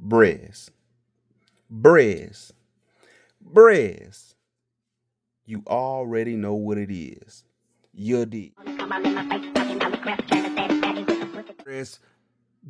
Brez. Brez. Brez. You already know what it is. You did. Brez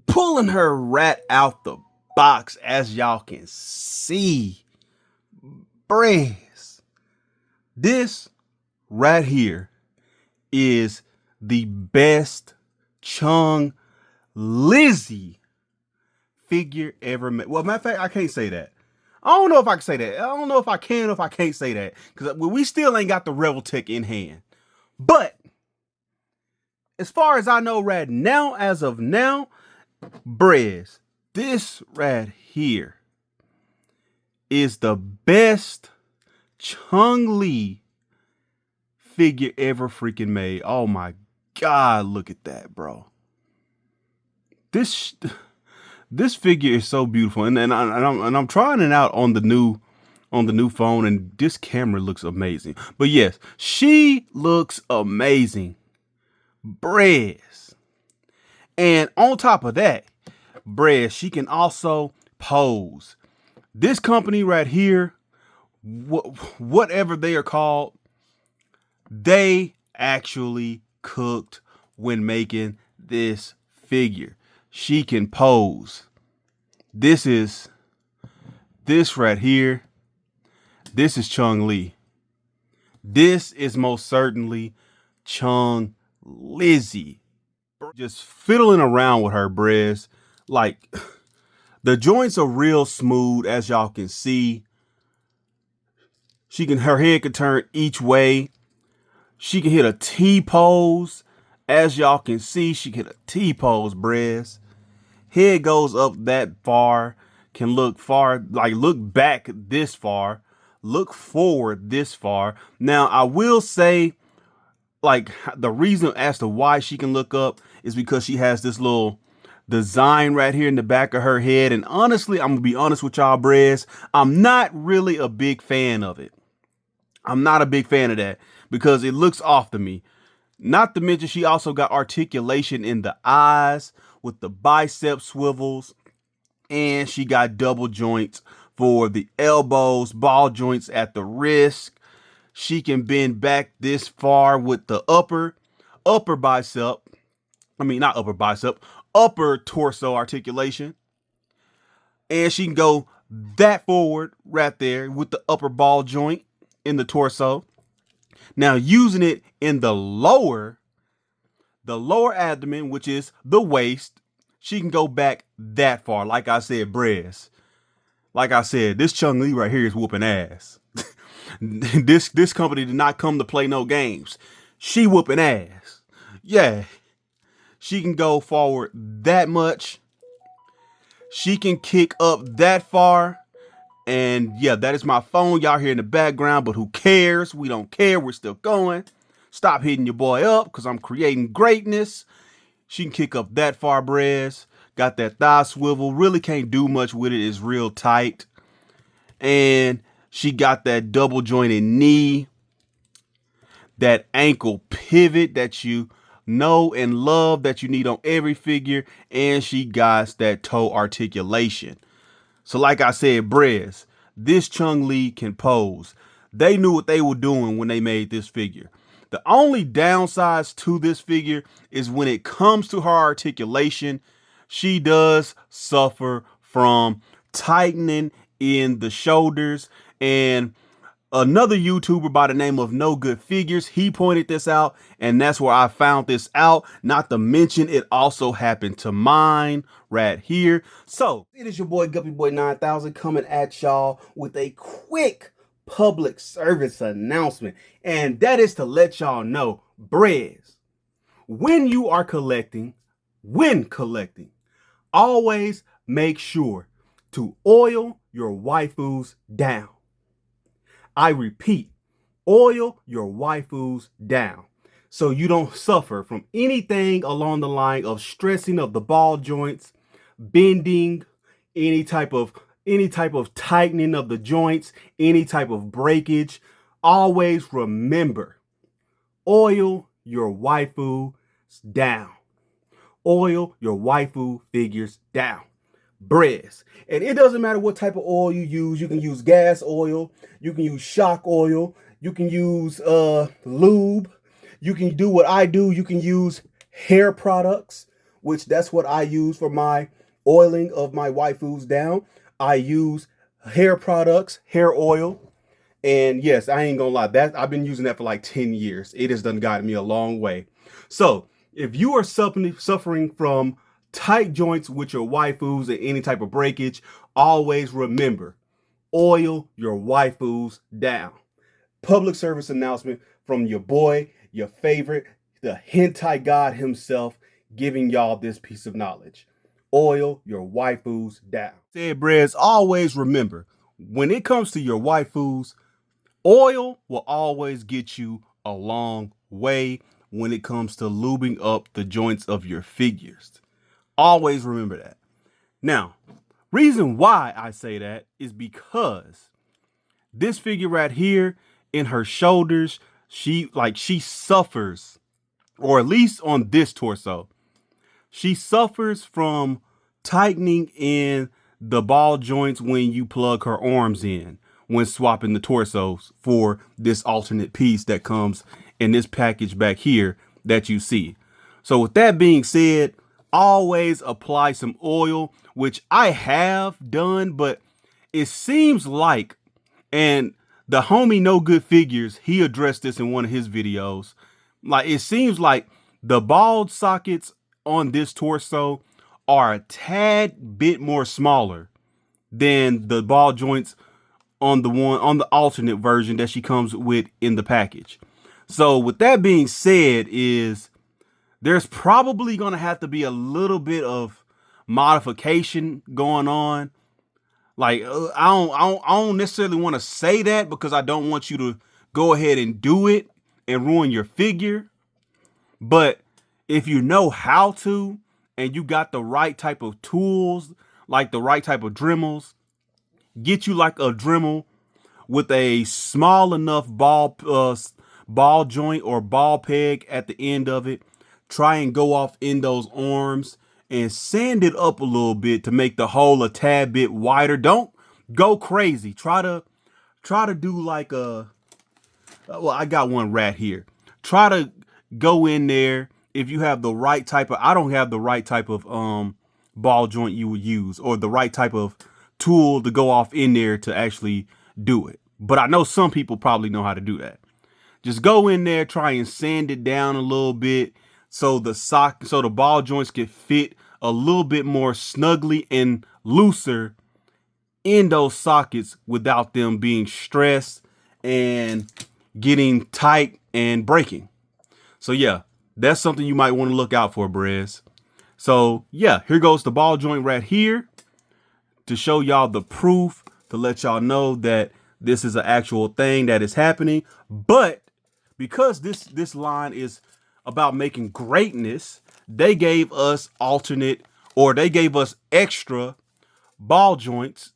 pulling her rat out the box, as y'all can see. Brez. This right here is the best Chung Lizzie figure ever made. Well, matter of fact, I can't say that. I don't know if I can say that. I don't know if I can or if I can't say that, because we still ain't got the Rebel Tech in hand. But as far as I know right now, as of now, Brez, this right here is the best Chung Lee figure ever freaking made. Oh my God, look at that, bro. This figure is so beautiful, and I'm trying it out on the new phone, and this camera looks amazing. But yes, she looks amazing, Brez. And on top of that, Brez, she can also pose. This company right here, whatever they are called, they actually cooked when making this figure. She can pose. This right here. This is Chung Lee. This is most certainly Chung Lizzie. Just fiddling around with her, Brez. Like, the joints are real smooth, as y'all can see. Her head can turn each way. She can hit a T pose. As y'all can see, she can hit a T pose, Brez. Head goes up that far, can look far, like look back this far, look forward this far. Now, I will say, like, the reason as to why she can look up is because she has this little design right here in the back of her head. And honestly, I'm gonna be honest with y'all, Brez, I'm not really a big fan of it. I'm not a big fan of that because it looks off to me. Not to mention, she also got articulation in the eyes with the bicep swivels, and she got double joints for the elbows, ball joints at the wrist. She can bend back this far with the upper bicep. I mean, not upper bicep, upper torso articulation. And she can go that forward right there with the upper ball joint in the torso. Now, using it in the lower abdomen, which is the waist, she can go back that far. Like I said, Brez. Like I said, this Chung Lee right here is whooping ass. This company did not come to play no games. She whooping ass. Yeah. She can go forward that much. She can kick up that far. And yeah, that is my phone y'all hear in the background, but who cares? We don't care. We're still going. Stop hitting your boy up because I'm creating greatness. She can kick up that far, Brez. Got that thigh swivel. Really can't do much with it. It's real tight. And she got that double jointed knee. That ankle pivot that you know and love, that you need on every figure. And she got that toe articulation. So like I said, Brez, this Chung Lee can pose. They knew what they were doing when they made this figure. The only downsides to this figure is when it comes to her articulation, she does suffer from tightening in the shoulders. And another YouTuber by the name of No Good Figures, he pointed this out, and that's where I found this out. Not to mention, it also happened to mine right here. So it is your boy Guppy Boy 9000 coming at y'all with a quick public service announcement, and that is to let y'all know, Brez, when collecting, always make sure to oil your waifus down. I repeat, oil your waifus down so you don't suffer from anything along the line of stressing of the ball joints, bending, any type of tightening of the joints, any type of breakage. Always remember, oil your waifu down. Oil your waifu figures down. Brez. And it doesn't matter what type of oil you use. You can use gas oil, you can use shock oil, you can use lube, you can do what I do. You can use hair products, which that's what I use for my oiling of my waifus down. I use hair products, hair oil. And yes, I ain't gonna lie, that I've been using that for like 10 years. It has done gotten me a long way. So if you are suffering from tight joints with your waifus and any type of breakage, always remember, oil your waifus down. Public service announcement from your boy, your favorite, the hentai god himself, giving y'all this piece of knowledge. Oil your waifus down. Said Brez, always remember, when it comes to your waifus, oil will always get you a long way when it comes to lubing up the joints of your figures. Always remember that. Now, reason why I say that is because this figure right here in her shoulders, she suffers, or at least on this torso, she suffers from tightening in the ball joints when you plug her arms in when swapping the torsos for this alternate piece that comes in this package back here that you see. So with that being said, always apply some oil, which I have done, but it seems like, and the homie No Good Figures, he addressed this in one of his videos, like it seems like the ball sockets on this torso are a tad bit more smaller than the ball joints on the alternate version that she comes with in the package. So with that being said, is there's probably going to have to be a little bit of modification going on. Like I don't necessarily want to say that because I don't want you to go ahead and do it and ruin your figure. But if you know how to, and you got the right type of tools, like the right type of Dremels, get you like a Dremel with a small enough ball joint or ball peg at the end of it. Try and go off in those arms and sand it up a little bit to make the hole a tad bit wider. Don't go crazy. Try to do like a, well, I got one right here. Try to go in there if you have the right type of, I don't have the right type of ball joint you would use, or the right type of tool to go off in there to actually do it. But I know some people probably know how to do that. Just go in there, try and sand it down a little bit so the ball joints can fit a little bit more snugly and looser in those sockets without them being stressed and getting tight and breaking. So yeah, that's something you might want to look out for, Brez. So yeah, here goes the ball joint right here to show y'all the proof, to let y'all know that this is an actual thing that is happening. But because this line is about making greatness, they gave us extra ball joints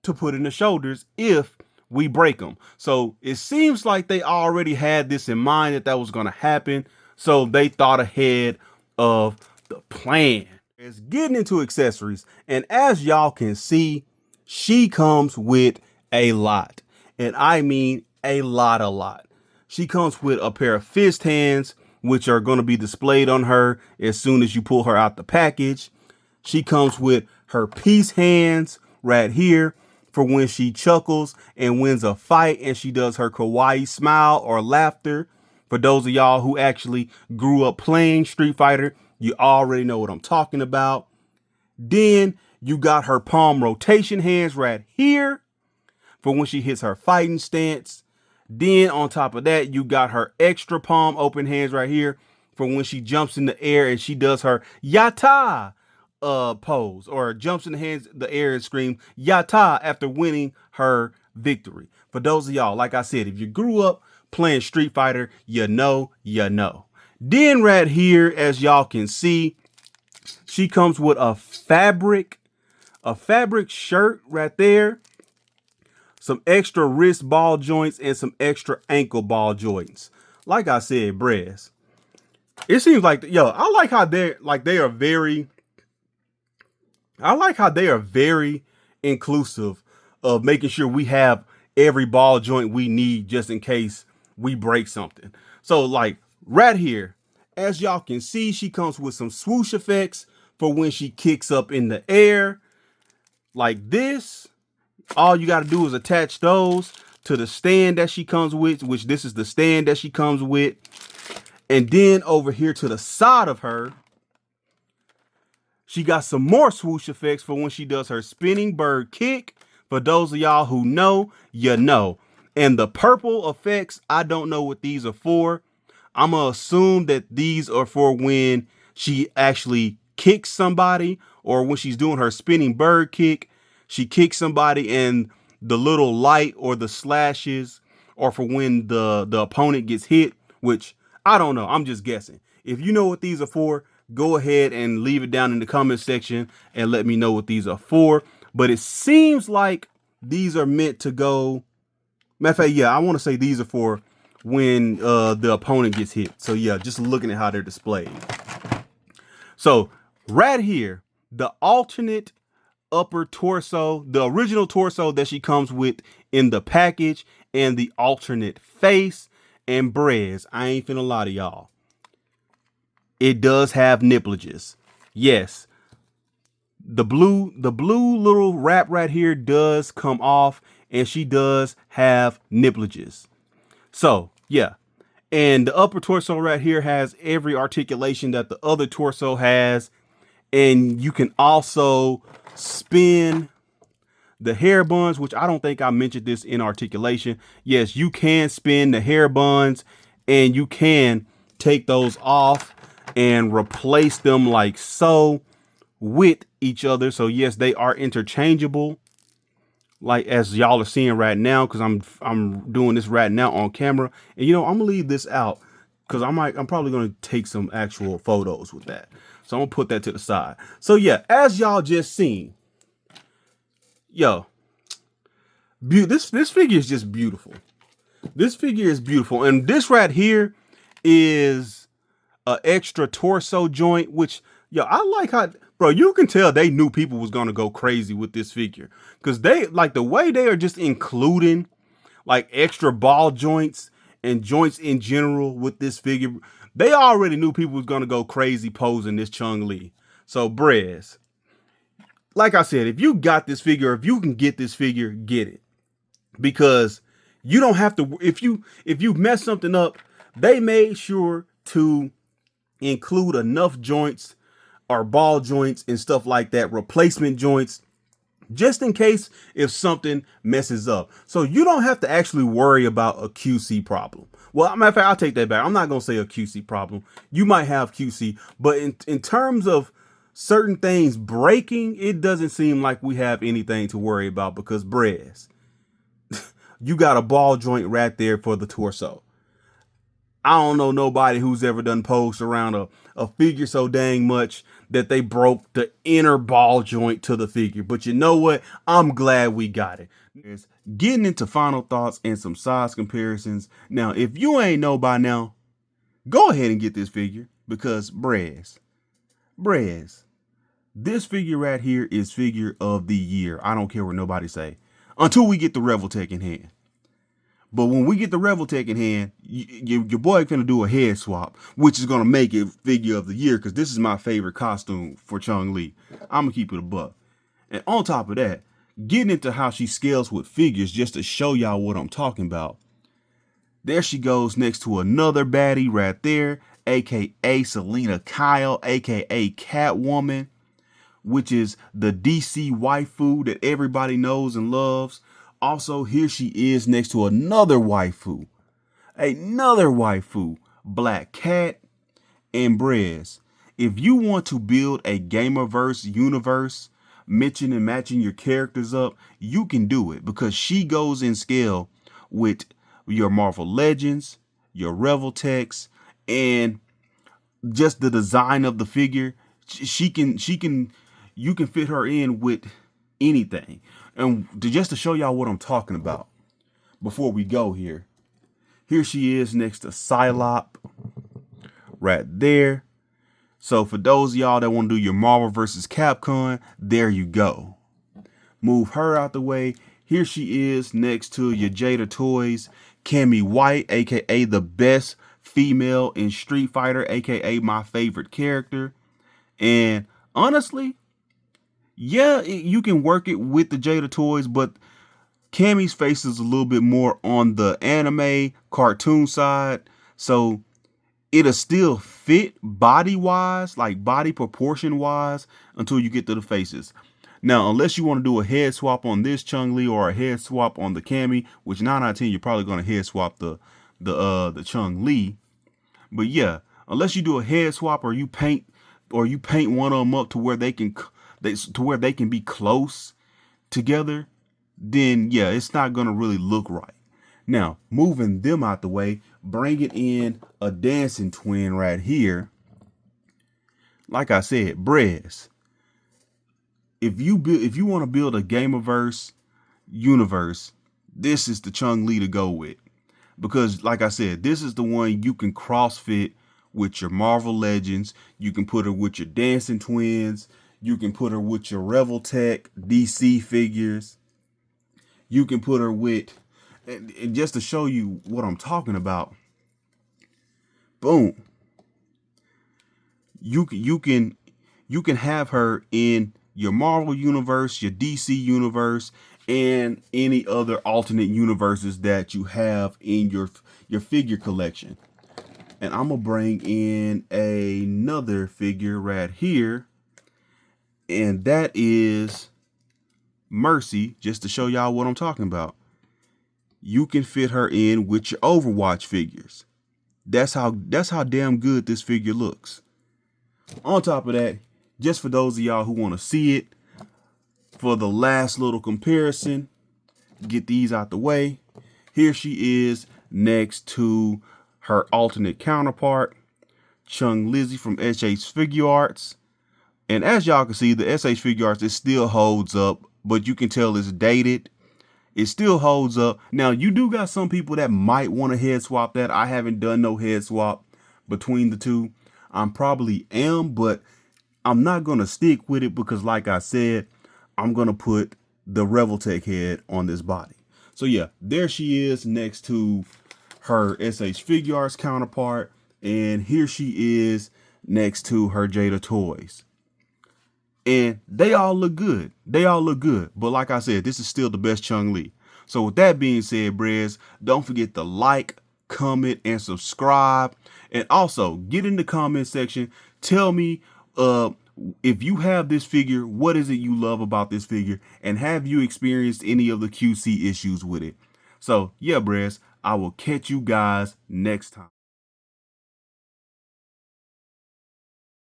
to put in the shoulders if we break them. So it seems like they already had this in mind that was going to happen. So they thought ahead of the plan. It's getting into accessories. And as y'all can see, she comes with a lot. And I mean a lot. She comes with a pair of fist hands, which are going to be displayed on her as soon as you pull her out the package. She comes with her peace hands right here for when she chuckles and wins a fight and she does her kawaii smile or laughter. For those of y'all who actually grew up playing Street Fighter, you already know what I'm talking about. Then you got her palm rotation hands right here for when she hits her fighting stance. Then on top of that, you got her extra palm open hands right here for when she jumps in the air and she does her yata pose, or jumps in the air and scream yata after winning her victory. For those of y'all, like I said, if you grew up playing Street Fighter, you know. Then right here, as y'all can see, she comes with a fabric shirt right there, some extra wrist ball joints, and some extra ankle ball joints. Like I said, Brez, it seems like, I like how they are very, I like how they are very inclusive of making sure we have every ball joint we need just in case we break something. So like right here, as y'all can see, she comes with some swoosh effects for when she kicks up in the air like this. All you got to do is attach those to the stand that she comes with, which this is the stand that she comes with. And then over here to the side of her, she got some more swoosh effects for when she does her spinning bird kick. For those of y'all who know, you know. And the purple effects, I don't know what these are for. I'm going to assume that these are for when she actually kicks somebody, or when she's doing her spinning bird kick, she kicks somebody and the little light or the slashes, or for when the opponent gets hit, which I don't know. I'm just guessing. If you know what these are for, go ahead and leave it down in the comment section and let me know what these are for. But it seems like these are meant to go. Matter of fact, yeah, I want to say these are for when the opponent gets hit. So yeah, just looking at how they're displayed. So right here, the alternate upper torso, the original torso that she comes with in the package, and the alternate face and breasts. I ain't finna lie to y'all. It does have nippleages. Yes. The blue little wrap right here does come off, and she does have nippleages. So yeah. And the upper torso right here has every articulation that the other torso has. And you can also spin the hair buns, which I don't think I mentioned this in articulation. Yes, you can spin the hair buns, and you can take those off and replace them like so with each other. So yes, they are interchangeable, like as y'all are seeing right now, because I'm doing this right now on camera. And you know, I'm gonna leave this out because I'm probably gonna take some actual photos with that. So I'm gonna put that to the side. So yeah, as y'all just seen, yo, this figure is just beautiful. This figure is beautiful, and this right here is an extra torso joint, which, yo, I like how, bro, you can tell they knew people was gonna go crazy with this figure, because they like the way they are just including like extra ball joints and joints in general with this figure. They already knew people was gonna go crazy posing this Chun-Li. So Brez, like I said, if you got this figure, if you can get this figure, get it, because you don't have to. If you mess something up, they made sure to include enough joints or ball joints and stuff like that, replacement joints, just in case if something messes up. So you don't have to actually worry about a QC problem. Well, matter of fact, I'll take that back. I'm not going to say a QC problem. You might have QC, but in terms of certain things breaking, it doesn't seem like we have anything to worry about, because Brez, you got a ball joint right there for the torso. I don't know nobody who's ever done posed around a figure so dang much that they broke the inner ball joint to the figure. But you know what? I'm glad we got it. Getting into final thoughts and some size comparisons. Now, if you ain't know by now, go ahead and get this figure, because Brez, this figure right here is figure of the year. I don't care what nobody say, until we get the Revoltech in hand. But when we get the Revoltech in hand, your boy gonna do a head swap, which is gonna make it figure of the year, because this is my favorite costume for Chun-Li. I'm gonna keep it a buck. And on top of that, getting into how she scales with figures, just to show y'all what I'm talking about. There she goes next to another baddie right there, aka Selena Kyle, aka Catwoman, which is the DC waifu that everybody knows and loves. Also, here she is next to another waifu, Black Cat. And Brez, if you want to build a Gamerverse universe, mixing and matching your characters up, you can do it, because she goes in scale with your Marvel Legends, your Revoltechs, and just the design of the figure. You can fit her in with anything. And just to show y'all what I'm talking about, before we go here she is next to Psylop right there. So for those of y'all that want to do your Marvel versus Capcom, there you go. Move her out the way. Here she is next to your Jada Toys, Cammy White, aka the best female in Street Fighter, aka my favorite character. And honestly, yeah, you can work it with the Jada Toys, but Cammy's face is a little bit more on the anime cartoon side. So it'll still fit body wise, like body proportion wise, until you get to the faces. Now, unless you want to do a head swap on this Chun-Li or a head swap on the Cammy, which 9 out of 10 you're probably going to head swap the Chun-Li. But yeah, unless you do a head swap or you paint one of them up to where they can be close together, then yeah, it's not going to really look right. Now, moving them out the way, bringing in a dancing twin right here. Like I said, Brez, if you want to build a Gamerverse universe, this is the Chun-Li to go with. Because like I said, this is the one you can crossfit with your Marvel Legends. You can put her with your dancing twins. You can put her with your Revoltech DC figures. You can put her with, and just to show you what I'm talking about, boom. You can have her in your Marvel universe, your DC universe, and any other alternate universes that you have in your figure collection. And I'm gonna bring in another figure right here, and that is Mercy, just to show y'all what I'm talking about. You can fit her in with your Overwatch figures. That's how damn good this figure looks. On top of that, just for those of y'all who want to see it, for the last little comparison, get these out the way. Here she is next to her alternate counterpart, Chung Lizzie from SH Figure Arts. And as y'all can see, the SH Figure Arts, it still holds up, but you can tell it's dated. It still holds up. Now, you do got some people that might want to head swap that. I haven't done no head swap between the two. I'm probably am, but I'm not going to stick with it because, like I said, I'm going to put the Revoltech head on this body. So, yeah, there she is next to her SH Figure Arts counterpart. And here she is next to her Jada Toys. And they all look good. They all look good. But like I said, this is still the best Chun-Li. So with that being said, Brez, don't forget to like, comment, and subscribe. And also get in the comment section. Tell me if you have this figure, what is it you love about this figure? And have you experienced any of the QC issues with it? So yeah, Brez, I will catch you guys next time.